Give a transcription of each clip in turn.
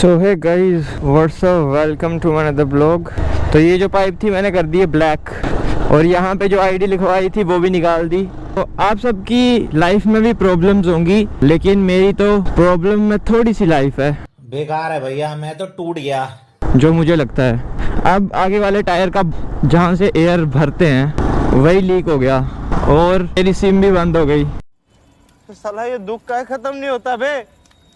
So hey guys what's up, welcome to another blog. तो ये जो पाइप थी मैंने कर दी है ब्लैक, और यहाँ पे जो आईडी लिखवाई थी वो भी निकाल दी। तो आप सबकी लाइफ में भी प्रॉब्लम्स होंगी, लेकिन मेरी तो प्रॉब्लम में थोड़ी सी लाइफ है। बेकार है भैया, मैं तो टूट गया जो मुझे लगता है अब आगे वाले टायर का जहाँ से एयर भरते हैं वही लीक हो गया और मेरी सिम भी बंद हो गई। तो साला ये दुख का खत्म नहीं होता बे।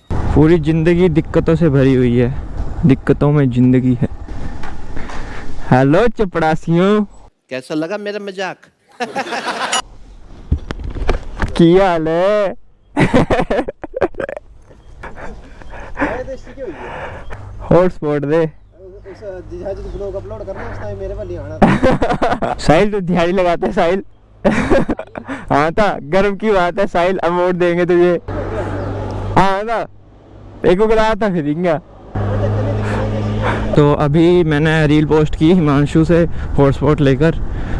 पूरी जिंदगी दिक्कतों से भरी हुई है, दिक्कतों में जिंदगी है। हेलो चपड़ासियों, कैसा लगा मेरा मजाक? की हाल है? हॉटस्पॉट दे साहिल, तो दिहाड़ी लगाते साहिल। हाँ था, गर्व की बात है साहिल, अब वोट देंगे तुझे। हाँ था, एक को गिराया था फिर क्या। तो अभी मैंने रील पोस्ट की हिमांशु से हॉटस्पॉट लेकर,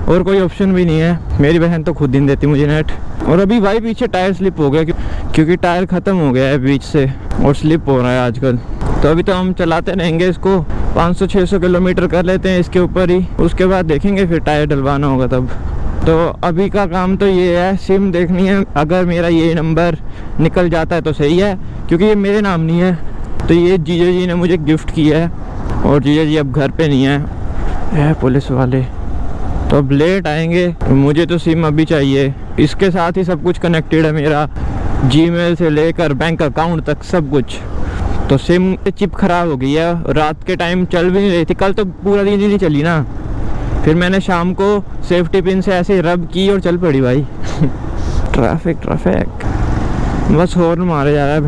और कोई ऑप्शन भी नहीं है। मेरी बहन तो खुद नहीं देती मुझे नेट। और अभी भाई पीछे टायर स्लिप हो गया क्योंकि टायर ख़त्म हो गया है बीच से और स्लिप हो रहा है आजकल। तो अभी तो हम चलाते रहेंगे इसको, 500-600 किलोमीटर कर लेते हैं इसके ऊपर ही, उसके बाद देखेंगे फिर टायर डलवाना होगा तब। तो अभी का काम तो ये है, सिम देखनी है। अगर मेरा ये नंबर निकल जाता है तो सही है, क्योंकि ये मेरे नाम नहीं है। तो ये जीजा जी ने मुझे गिफ्ट किया है, और जीजा जी अब घर पे नहीं है पुलिस वाले, तो अब लेट आएंगे। मुझे तो सिम अभी चाहिए, इसके साथ ही सब कुछ कनेक्टेड है मेरा, जीमेल से लेकर बैंक अकाउंट तक सब कुछ। तो सिम चिप ख़राब हो गई है, रात के टाइम चल भी नहीं रही थी, कल तो पूरा दिन ही नहीं चली ना। फिर मैंने शाम को सेफ्टी पिन से ऐसे रब की और चल पड़ी भाई। ट्रैफिक बस हॉर्न मारे जा रहा है।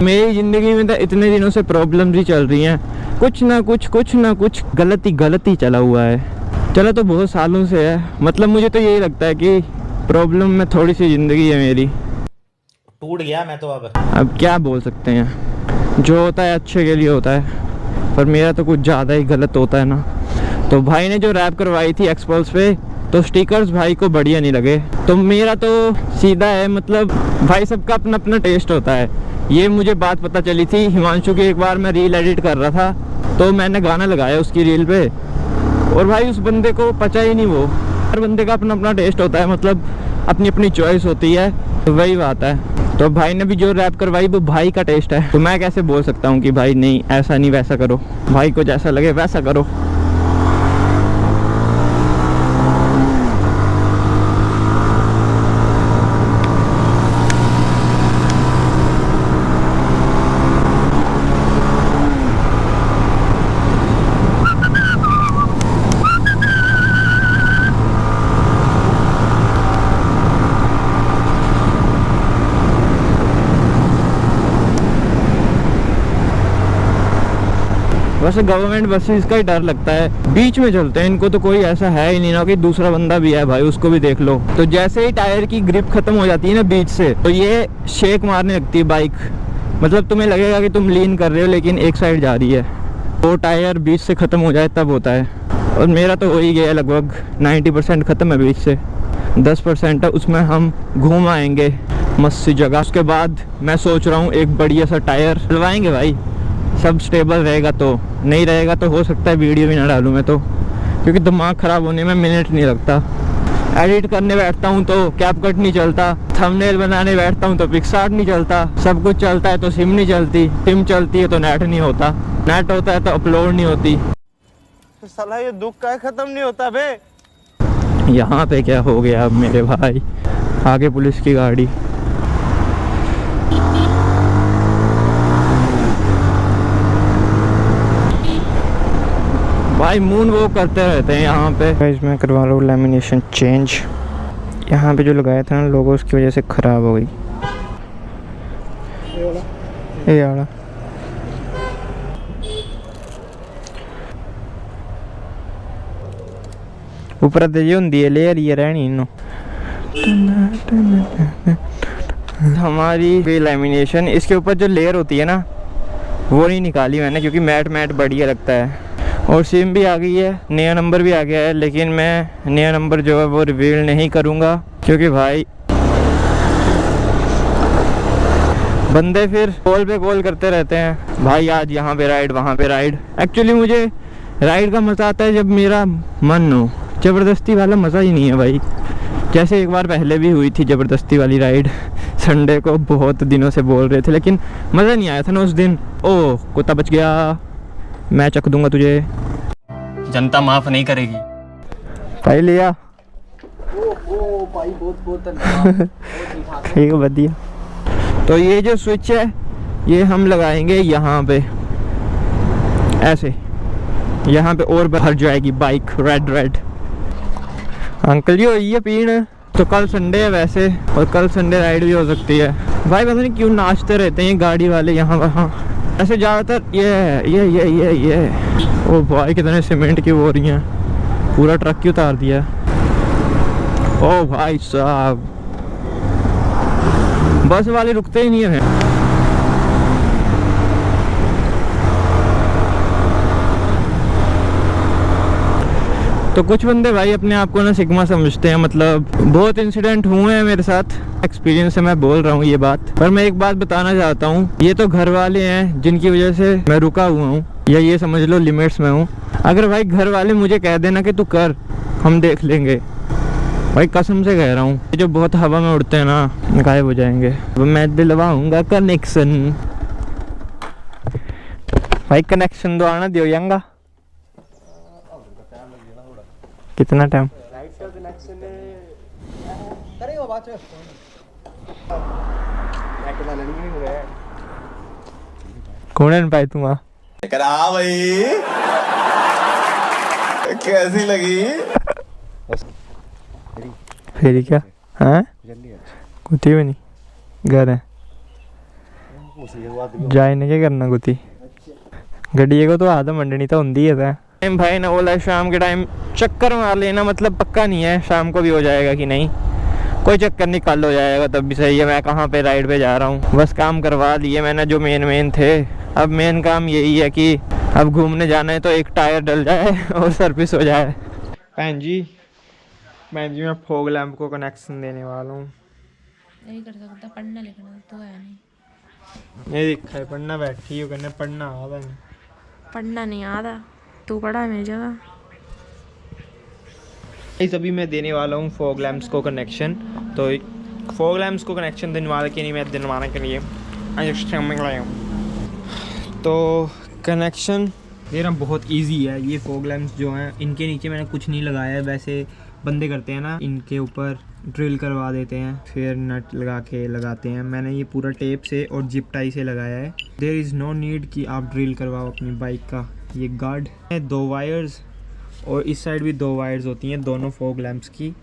मेरी ज़िंदगी में तो इतने दिनों से प्रॉब्लम्स ही चल रही हैं, कुछ ना कुछ गलती चला हुआ है। चला तो बहुत सालों से है, मतलब मुझे तो यही लगता है कि प्रॉब्लम में थोड़ी सी ज़िंदगी है मेरी। टूट गया मैं तो। अब क्या बोल सकते हैं, जो होता है अच्छे के लिए होता है, पर मेरा तो कुछ ज़्यादा ही गलत होता है ना। तो भाई ने जो रैप करवाई थी एक्सपल्स पे, तो स्टिकर्स भाई को बढ़िया नहीं लगे। तो मेरा तो सीधा है, मतलब भाई सबका अपना अपना टेस्ट होता है। ये मुझे बात पता चली थी हिमांशु की, एक बार मैं रील एडिट कर रहा था तो मैंने गाना लगाया उसकी रील पे, और भाई उस बंदे को पचा ही नहीं। वो हर बंदे का अपना अपना टेस्ट होता है, मतलब अपनी अपनी चॉइस होती है, तो वही बात है। तो भाई ने भी जो रैप करवाई वो भाई का टेस्ट है, तो मैं कैसे बोल सकता हूँ कि भाई नहीं ऐसा नहीं वैसा करो, भाई को जैसा लगे वैसा करो। वैसे गवर्नमेंट बसेस का ही डर लगता है, बीच में चलते हैं, इनको तो कोई ऐसा है ही नहीं ना कि दूसरा बंदा भी है भाई उसको भी देख लो। तो जैसे ही टायर की ग्रिप खत्म हो जाती है ना बीच से, तो ये शेक मारने लगती है बाइक, मतलब तुम्हें लगेगा कि तुम लीन कर रहे हो लेकिन एक साइड जा रही है। वो टायर बीच से ख़त्म हो जाए तब होता है, और मेरा तो हो ही गया लगभग 90% ख़त्म है बीच से, 10% है, उसमें हम घूम आएंगे मस्त सी जगह। उसके बाद मैं सोच रहा हूँ एक बढ़िया सा टायर डलवाएंगे भाई, सब स्टेबल रहेगा। तो नहीं रहेगा तो हो सकता है वीडियो भी ना डालूँ मैं तो, क्योंकि दिमाग ख़राब होने में मिनट नहीं लगता। एडिट करने बैठता हूँ तो कैपकट नहीं चलता, थंबनेल बनाने बैठता हूँ तो पिक्सआर्ट नहीं चलता, सब कुछ चलता है तो सिम नहीं चलती, सिम चलती है तो नेट नहीं होता, नेट होता है तो अपलोड नहीं होती। तो साला ये दुख का खत्म नहीं होता बे। यहाँ पे क्या हो गया अब मेरे भाई, आगे पुलिस की गाड़ी। भाई मून वो करते रहते हैं यहाँ पे। गाइस मैं करवा रहा हूँ लैमिनेशन चेंज, यहाँ पे जो लगाया था ना लोगो उसकी वजह से ख़राब हो गई। ये वाला ऊपर दे होंगी है, लेयर ये रहनी इन्हों। हमारी लैमिनेशन, इसके ऊपर जो लेयर होती है ना वो नहीं निकाली मैंने, क्योंकि मैट बढ़िया लगता है। और सिम भी आ गई है, नया नंबर भी आ गया है, लेकिन मैं नया नंबर जो है वो रिवील नहीं करूँगा, क्योंकि भाई बंदे फिर कॉल पे कॉल करते रहते हैं, भाई आज यहाँ पे राइड, वहाँ पे राइड। एक्चुअली मुझे राइड का मज़ा आता है जब मेरा मन हो, ज़बरदस्ती वाला मज़ा ही नहीं है भाई। जैसे एक बार पहले भी हुई थी ज़बरदस्ती वाली राइड, संडे को बहुत दिनों से बोल रहे थे लेकिन मज़ा नहीं आया था ना उस दिन। ओह कुत्ता बच गया, मैं चक दूंगा तुझे, जनता माफ नहीं करेगी। भाई लिया भाई बहुत धन्यवाद। ठीक है बढ़िया। तो ये जो स्विच है ये हम लगाएंगे यहाँ पे, ऐसे यहाँ पे और भर जाएगी बाइक रेड। अंकल जी ये पीण तो कल संडे है वैसे, और कल संडे राइड भी हो सकती है। भाई पता नहीं क्यों नाचते रहते हैं गाड़ी वाले यहाँ वहाँ, ऐसे ज़्यादातर ये ओ भाई कितने सीमेंट की वो रही हैं, पूरा ट्रक ही उतार दिया। ओ भाई साहब बस वाले रुकते ही नहीं है। तो कुछ बंदे भाई अपने आप को ना सिग्मा समझते हैं, मतलब बहुत इंसिडेंट हुए हैं मेरे साथ, एक्सपीरियंस से मैं बोल रहा हूँ ये बात। पर मैं एक बात बताना चाहता हूँ, ये तो घर वाले हैं जिनकी वजह से मैं रुका हुआ हूँ, या ये समझ लो लिमिट्स में हूँ। अगर भाई घर वाले मुझे कह देना कि तू कर, हम देख लेंगे, भाई कसम से कह रहा हूँ, जो बहुत हवा में उड़ते हैं ना गायब हो जाएंगे। मैं दिलवाऊंगा कनेक्शन, भाई कनेक्शन तो आना दियो यंगा। कितना टाइम कौन पाई तुम करा भाई, कैसी लगी फिर क्या? हाँ कुत्ती भी नहीं घर है, जाए ने क्या करना कुत्ती गड्डी को तो आधा मंडनी तो होंगी है। भाई ने बोला शाम के टाइम चक्कर मार लेना, मतलब पक्का नहीं है शाम को भी हो जाएगा कि नहीं, कोई चक्कर नहीं, कल हो जाएगा तब भी सही है। मैं कहाँ पे राइड पे जा रहा हूँ, बस काम करवा लिए मैंने जो मेन थे। अब मेन काम यही है कि अब घूमने जाना है तो एक टायर डल जाए और सर्विस हो जाए। बहन जी मैं फॉग लैंप को कनेक्शन देने वाला हूँ। नहीं कर सकता, पढ़ना लिखना तो है नहीं। ये दिखा है पढ़ना, बैठी हो करने, पढ़ना आता नहीं, पढ़ना नहीं आता, तू पढ़ा मेरी जगह। इस अभी मैं देने वाला हूँ फॉग लैंप्स को कनेक्शन। तो फॉग लैंप्स को कनेक्शन दिलवाने के लिए, मैं दिलवाने के लिए लाया हूँ। तो कनेक्शन देना बहुत इजी है। ये फॉग लैंप्स जो हैं इनके नीचे मैंने कुछ नहीं लगाया है, वैसे बंदे करते हैं ना, इनके ऊपर ड्रिल करवा देते हैं फिर नट लगा के लगाते हैं। मैंने ये पूरा टेप से और जिप टाई से लगाया है। देयर इज़ नो नीड कि आप ड्रिल करवाओ अपनी बाइक का। ये गार्ड है, 2 वायर्स, और इस साइड भी 2 वायर्स होती हैं दोनों फॉग लैंप्स की।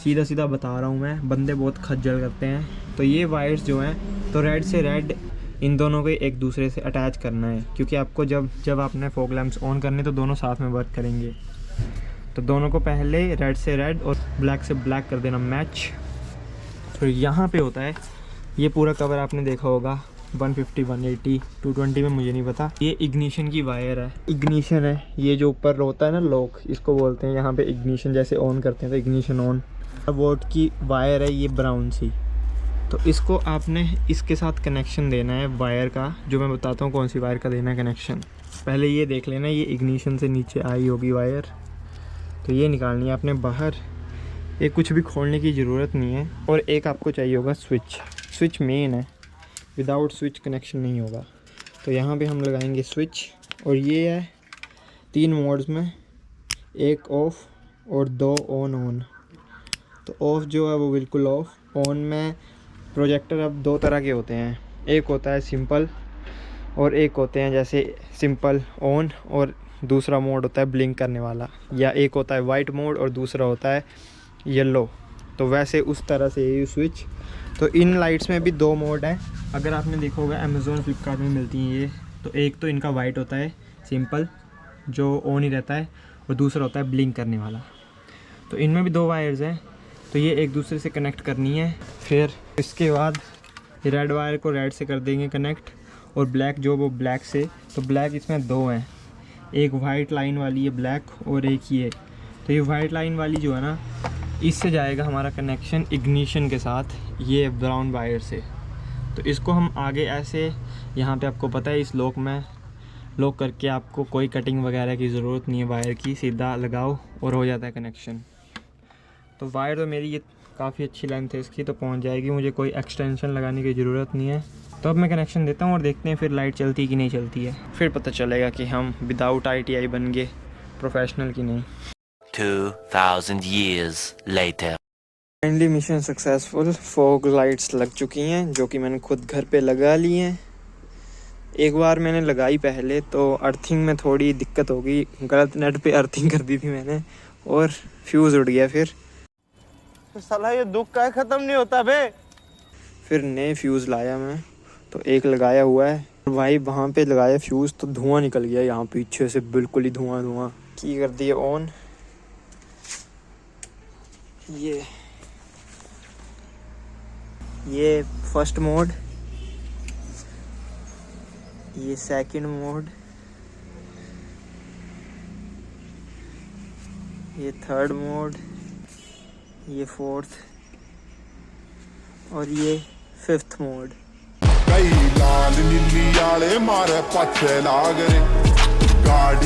सीधा सीधा बता रहा हूँ मैं, बंदे बहुत खज्जल करते हैं। तो ये वायर्स जो हैं, तो रेड से रेड इन दोनों को एक दूसरे से अटैच करना है, क्योंकि आपको जब आपने फॉग लैंप्स ऑन करने तो दोनों साथ में वर्क करेंगे। तो दोनों को पहले रेड से रेड और ब्लैक से ब्लैक कर देना मैच। फिर यहाँ पे होता है ये पूरा कवर, आपने देखा होगा 150, 180, 220 में मुझे नहीं पता। ये इग्निशन की वायर है, इग्निशन है। ये जो ऊपर होता है ना लॉक, इसको बोलते हैं यहाँ पे इग्निशन। जैसे ऑन करते हैं तो इग्निशन ऑन। वोल्ट की वायर है ये ब्राउन सी, तो इसको आपने इसके साथ कनेक्शन देना है वायर का, जो मैं बताता हूँ कौन सी वायर का देना है कनेक्शन। पहले ये देख लेना, ये इग्निशन से नीचे आई होगी वायर, तो ये निकालनी है आपने बाहर। ये कुछ भी खोलने की ज़रूरत नहीं है। और एक आपको चाहिए होगा स्विच मेन है, विदाउट स्विच कनेक्शन नहीं होगा। तो यहाँ पे हम लगाएंगे स्विच, और ये है 3 मोड्स में, एक ऑफ और 2 ऑन। तो ऑफ जो है वो बिल्कुल ऑफ, ऑन में प्रोजेक्टर अब 2 तरह के होते हैं, एक होता है सिंपल और एक होते हैं जैसे सिंपल ऑन, और दूसरा मोड होता है ब्लिंक करने वाला, या एक होता है वाइट मोड और दूसरा होता है येलो। तो वैसे उस तरह से ये स्विच। तो इन लाइट्स में भी 2 मोड हैं, अगर आपने देखा होगा अमेज़ोन फ्लिपकार्ट में मिलती हैं ये। तो एक तो इनका वाइट होता है सिंपल, जो ऑन ही रहता है, और दूसरा होता है ब्लिंक करने वाला। तो इनमें भी 2 वायर्स हैं, तो ये एक दूसरे से कनेक्ट करनी है। फिर इसके बाद रेड वायर को रेड से कर देंगे कनेक्ट, और ब्लैक जो वो ब्लैक से। तो ब्लैक इसमें 2 हैं, एक वाइट लाइन वाली है ब्लैक, और एक ये। तो ये वाइट लाइन वाली जो है ना, इससे जाएगा हमारा कनेक्शन इग्निशन के साथ, ये ब्राउन वायर से। तो इसको हम आगे ऐसे यहाँ पे आपको पता है इस लॉक में लॉक करके आपको कोई कटिंग वगैरह की ज़रूरत नहीं है वायर की, सीधा लगाओ और हो जाता है कनेक्शन। तो वायर तो मेरी ये काफ़ी अच्छी लेंथ है इसकी, तो पहुँच जाएगी, मुझे कोई एक्सटेंशन लगाने की ज़रूरत नहीं है। तो अब मैं कनेक्शन देता हूँ और देखते हैं फिर लाइट चलती कि नहीं चलती है, फिर पता चलेगा कि हम विदाउट ITI बन गए प्रोफेशनल की नहीं। 2000 years later. Finally mission successful, fog lights लग चुकी हैं जो कि मैंने खुद घर पे लगा ली हैं। एक बार मैंने लगाई पहले तो अर्थिंग में थोड़ी दिक्कत हो गई, गलत नेट पे अर्थिंग कर दी थी मैंने और फ्यूज़ उड़ गया। फिर साला ये दुख का खत्म नहीं होता बे। फिर नए फ्यूज़ लाया मैं, तो एक लगाया हुआ है भाई, वहाँ पे लगाया फ्यूज़ तो धुआं निकल गया यहाँ पीछे से, बिल्कुल ही धुआं की कर दिया ऑन। ये फर्स्ट मोड, ये सेकंड मोड, ये थर्ड मोड, ये फोर्थ और ये फिफ्थ मोड। कई लाल नीली आले मारे पाछे लाग रे गाड़ी